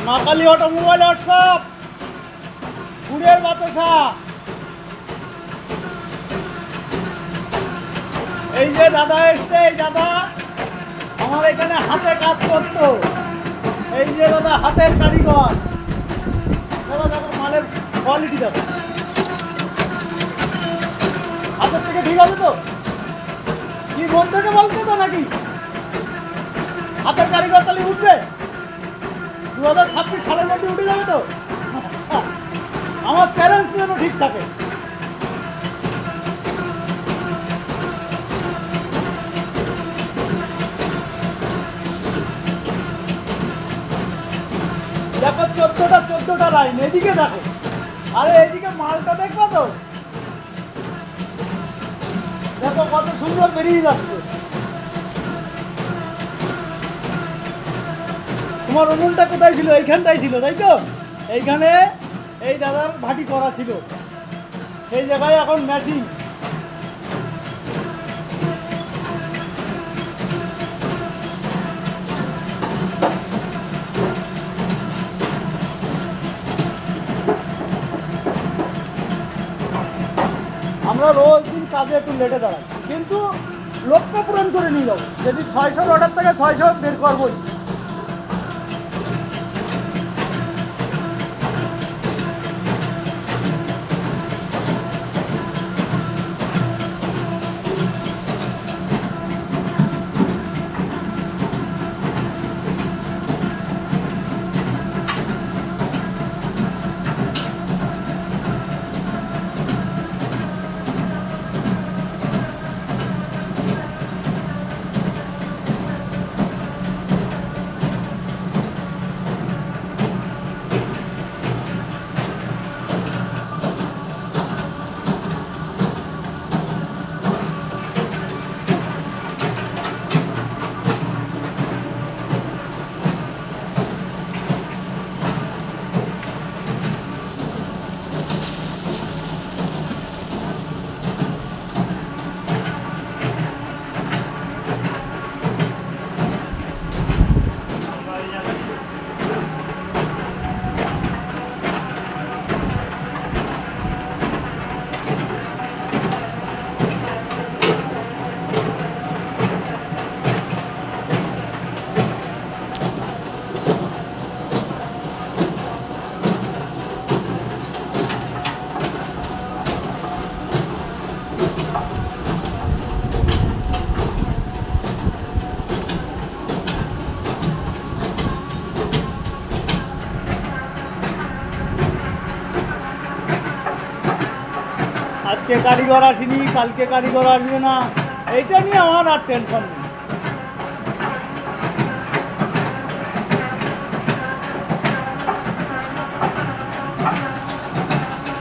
মা Kali automobile workshop, গুড়ের বাতাসা। এই যে দাদা এসছে, এই দাদা আমার এখানে হাতে কাজ করতো। এই যে দাদা হাতের কারিগর। দাদা দেখো মালের কোয়ালিটি দেখো, হাতের থেকে ঠিক আছে তো? কি মন থেকে বলতে তো নাকি হাতের কারিগর তাহলে উঠবে? 2026 সালের মধ্যে উঠে যাবে তো? আমার চ্যালেঞ্জ যেন ঠিক থাকে। দেখো 14টা লাইন, এদিকে দেখো। আরে এদিকে মালটা দেখবো তো, দেখো কত সুন্দর বেরিয়ে যাচ্ছে। তোমার উনুনটা কোথায় ছিল? এইখানটাই ছিল তাই তো? এইখানে এই দাদার ভাটি করা ছিল, সেই জায়গায় এখন মেশিন। আমরা রোজ দিন কাজে একটু লেটে দাঁড়াই, কিন্তু লক্ষ্য পূরণ করে নিয়ে যাবো। যদি 600 অর্ডার থেকে 600 বের করবোই। আজকে কারিগর আসেনি, কালকে কারিগর আসবে না, এইটা নিয়ে আমার আর টেনশন নেই।